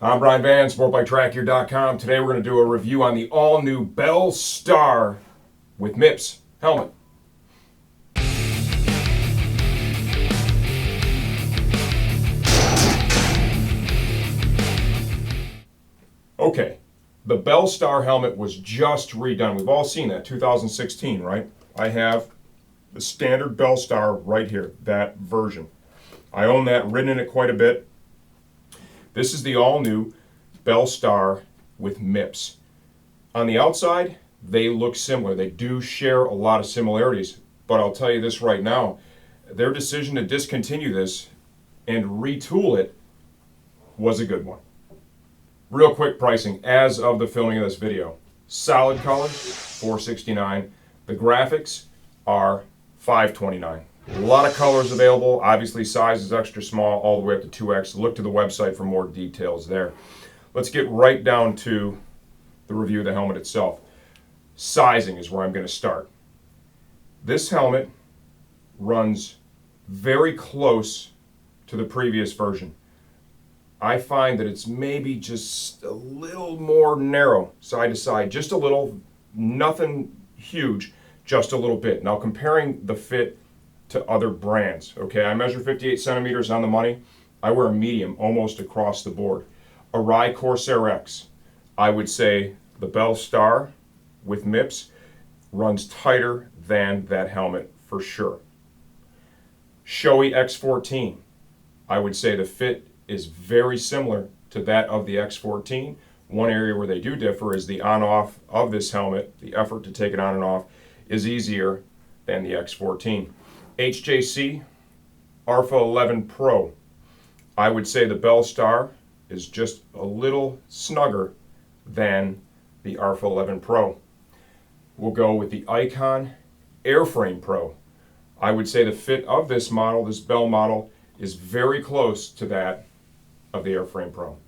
I'm Brian Van, SportBikeTrackGear.com. Today we're going to do a review on the all-new Bell Star with MIPS helmet. Okay, the Bell Star helmet was just redone. We've all seen that, 2016, right? I have the standard Bell Star right here, that version. I own that, ridden in it quite a bit. This is the all-new Bell Star with MIPS. On the outside, they look similar. They do share a lot of similarities, but I'll tell you this right now, their decision to discontinue this and retool it was a good one. Real quick pricing as of the filming of this video. Solid color, $469. The graphics are $529. A lot of colors available. Obviously size is extra small all the way up to 2X. Look to the website for more details there. Let's get right down to the review of the helmet itself. Sizing is where I'm going to start. This helmet runs very close to the previous version. I find that it's maybe just a little more narrow side to side, just a little, nothing huge, just a little bit. Now comparing the fit to other brands, okay, I measure 58 centimeters on the money. I wear a medium almost across the board. Arai Corsair X, I would say the Bell Star with MIPS runs tighter than that helmet for sure. Shoei X14, I would say the fit is very similar to that of the X14. One area where they do differ is the on-off of this helmet. The effort to take it on and off is easier than the X14. HJC Alpha 11 Pro. I would say the Bell Star is just a little snugger than the Alpha 11 Pro. We'll go with the Icon Airframe Pro. I would say the fit of this model, this Bell model, is very close to that of the Airframe Pro.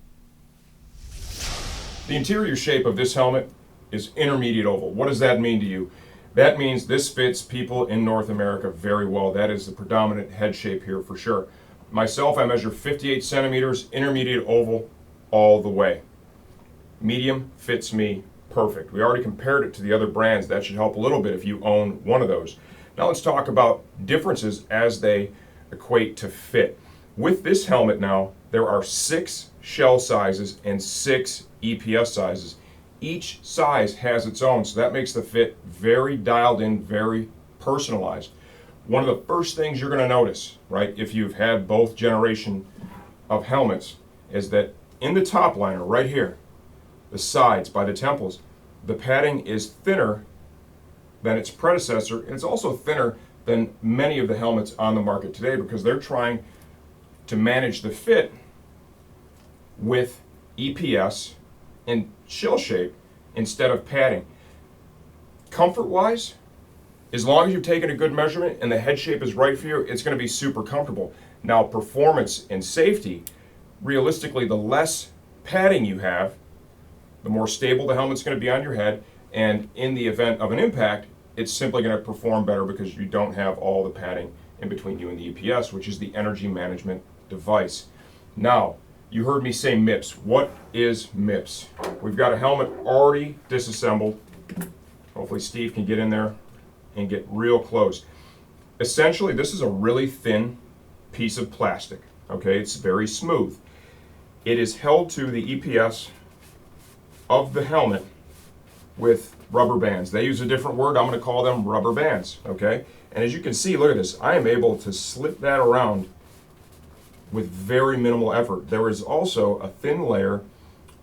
The interior shape of this helmet is intermediate oval. What does that mean to you? That means this fits people in North America very well. That is the predominant head shape here for sure. Myself, I measure 58 centimeters, intermediate oval all the way. Medium fits me perfect. We already compared it to the other brands. That should help a little bit if you own one of those. Now let's talk about differences as they equate to fit. With this helmet now, there are 6 shell sizes and 6 EPS sizes. Each size has its own, so that makes the fit very dialed in, very personalized. One of the first things you're going to notice, right, if you've had both generation of helmets, is that in the top liner, right here, the sides by the temples, the padding is thinner than its predecessor, and it's also thinner than many of the helmets on the market today because they're trying to manage the fit with EPS and shell shape instead of padding. Comfort-wise, as long as you've taken a good measurement and the head shape is right for you, it's going to be super comfortable. Now, performance and safety, realistically, the less padding you have, the more stable the helmet's going to be on your head, and in the event of an impact, it's simply going to perform better because you don't have all the padding in between you and the EPS, which is the energy management device. Now, you heard me say MIPS. What is MIPS? We've got a helmet already disassembled. Hopefully Steve can get in there and get real close. Essentially, this is a really thin piece of plastic. Okay, it's very smooth. It is held to the EPS of the helmet with rubber bands. They use a different word. I'm going to call them rubber bands. Okay, and as you can see, look at this. I am able to slip that around with very minimal effort. There is also a thin layer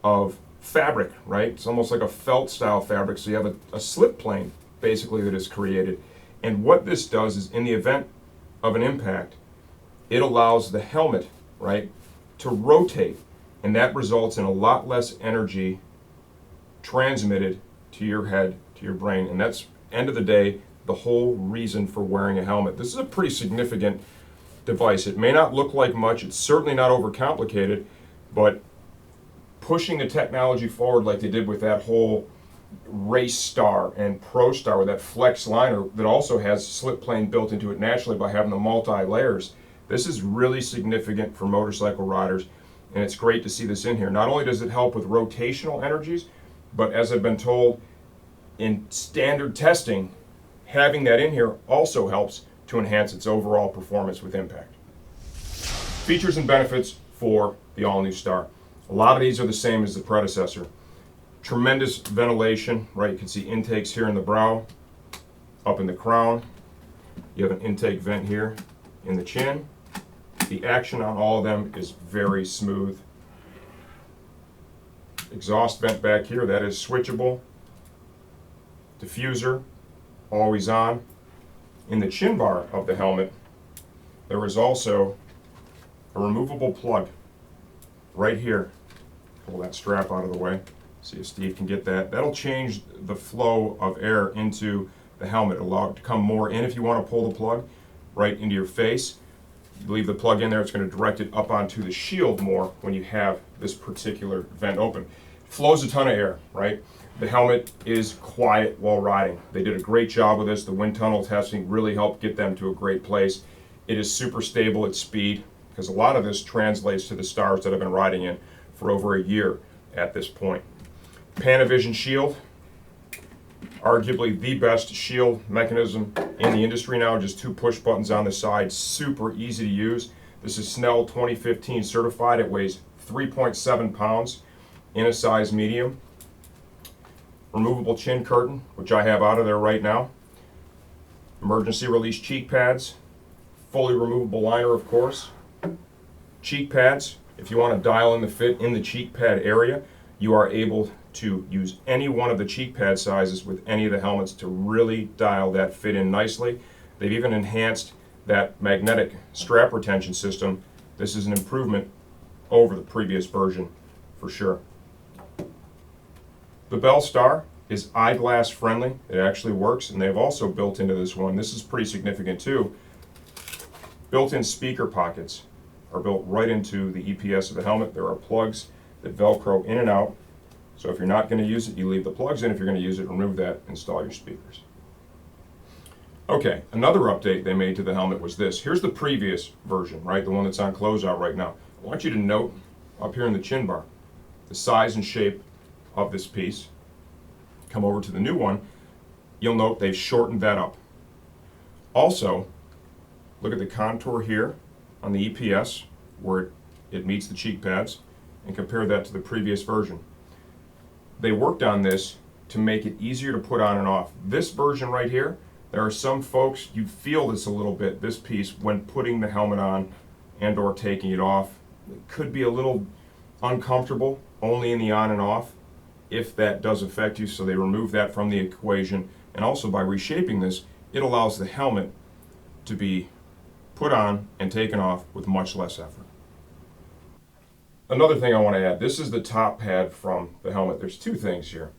of fabric, right? It's almost like a felt style fabric. So you have a slip plane basically that is created. And what this does is in the event of an impact, it allows the helmet, right, to rotate. And that results in a lot less energy transmitted to your head, to your brain. And that's, end of the day, the whole reason for wearing a helmet. This is a pretty significant device. It may not look like much, it's certainly not overcomplicated, but pushing the technology forward like they did with that whole Race Star and Pro Star with that flex liner that also has slip plane built into it naturally by having the multi-layers. This is really significant for motorcycle riders. and it's great to see this in here. Not only does it help with rotational energies, but as I've been told in standard testing, having that in here also helps to enhance its overall performance with impact. Features and benefits for the all-new Star. A lot of these are the same as the predecessor. Tremendous ventilation, right? You can see intakes here in the brow, up in the crown. You have an intake vent here in the chin. The action on all of them is very smooth. Exhaust vent back here, that is switchable. Diffuser, always on. In the chin bar of the helmet, there is also a removable plug right here. Pull that strap out of the way. See if Steve can get that. That'll change the flow of air into the helmet, allow it to come more in if you want to pull the plug right into your face. You leave the plug in there, it's going to direct it up onto the shield more when you have this particular vent open. It flows a ton of air, right? The helmet is quiet while riding. They did a great job with this. The wind tunnel testing really helped get them to a great place. It is super stable at speed, because a lot of this translates to the Stars that I've been riding in for over a year at this point. Panavision shield, arguably the best shield mechanism in the industry now. Just 2 push buttons on the side, super easy to use. This is Snell 2015 certified. It weighs 3.7 pounds in a size medium. Removable chin curtain, which I have out of there right now. Emergency release cheek pads. Fully removable liner, of course. Cheek pads, if you want to dial in the fit in the cheek pad area, you are able to use any one of the cheek pad sizes with any of the helmets to really dial that fit in nicely. They've even enhanced that magnetic strap retention system. This is an improvement over the previous version for sure. The Bell Star is eyeglass friendly. It actually works, and they've also built into this one, this is pretty significant too, built-in speaker pockets are built right into the EPS of the helmet. There are plugs that Velcro in and out. So if you're not going to use it, you leave the plugs in. If you're going to use it, remove that, install your speakers. Okay, another update they made to the helmet was this. Here's the previous version, right? The one that's on closeout right now. I want you to note up here in the chin bar, the size and shape of this piece. Come over to the new one, you'll note they've shortened that up. Also, look at the contour here on the EPS where it meets the cheek pads, and compare that to the previous version. They worked on this to make it easier to put on and off. This version right here, there are some folks, you feel this a little bit, this piece, when putting the helmet on and or taking it off. It could be a little uncomfortable, only in the on and off, if that does affect you, so they remove that from the equation. And also by reshaping this, it allows the helmet to be put on and taken off with much less effort. Another thing I want to add, this is the top pad from the helmet. There's 2 things here.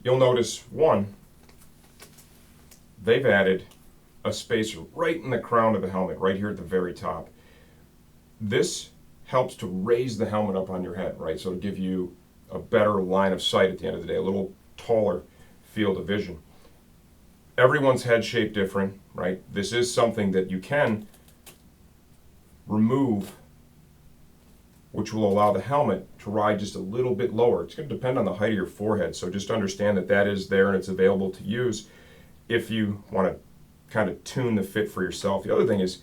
You'll notice, one, they've added a spacer right in the crown of the helmet, right here at the very top. This helps to raise the helmet up on your head, right? So to give you a better line of sight at the end of the day, a little taller field of vision. Everyone's head shape different, right? This is something that you can remove, which will allow the helmet to ride just a little bit lower. It's going to depend on the height of your forehead, so just understand that that is there and it's available to use if you want to kind of tune the fit for yourself. The other thing is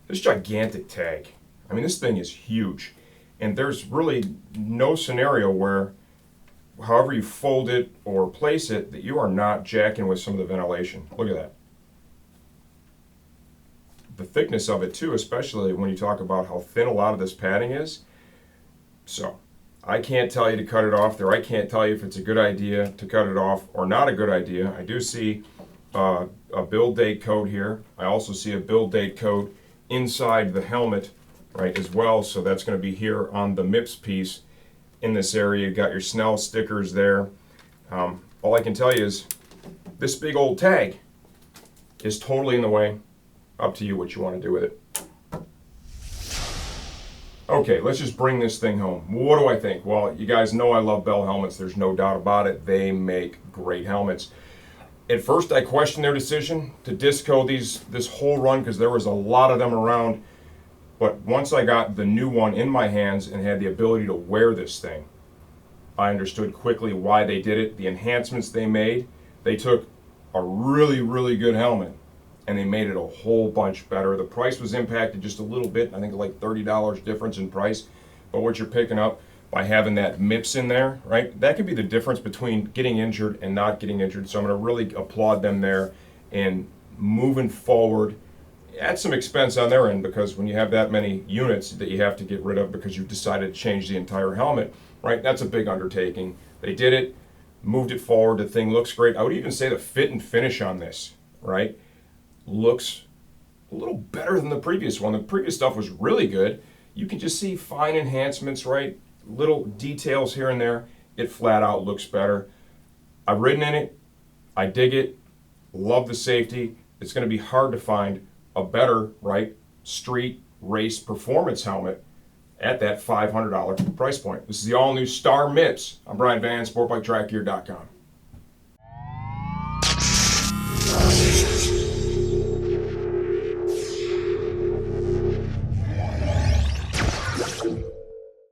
this gigantic tag. I mean, this thing is huge, and there's really no scenario where, however you fold it or place it, that you are not jacking with some of the ventilation. Look at that. The thickness of it too, especially when you talk about how thin a lot of this padding is. So I can't tell you to cut it off there. I can't tell you if it's a good idea to cut it off or not a good idea. I do see a build date code here. I also see a build date code inside the helmet, right, as well. So that's going to be here on the MIPS piece in this area. You've got your Snell stickers there. All I can tell you is this big old tag is totally in the way. Up to you what you want to do with it. Okay, let's just bring this thing home. What do I think? Well, you guys know I love Bell helmets. There's no doubt about it. They make great helmets. At first, I questioned their decision to disco this whole run because there was a lot of them around. But once I got the new one in my hands and had the ability to wear this thing, I understood quickly why they did it, the enhancements they made. They took a really, really good helmet and they made it a whole bunch better. The price was impacted just a little bit. I think like $30 difference in price. But what you're picking up by having that MIPS in there, right? That could be the difference between getting injured and not getting injured. So I'm going to really applaud them there in moving forward. Add some expense on their end, because when you have that many units that you have to get rid of because you've decided to change the entire helmet, right? That's a big undertaking. They did it, moved it forward. The thing looks great. I would even say the fit and finish on this, right, looks a little better than the previous one. The previous stuff was really good. You can just see fine enhancements, right? Little details here and there. It flat out looks better. I've ridden in it. I dig it. Love the safety. It's going to be hard to find a better, right, street race performance helmet at that $500 price point. This is the all-new Star MIPS. I'm Brian Van, SportbikeTrackGear.com.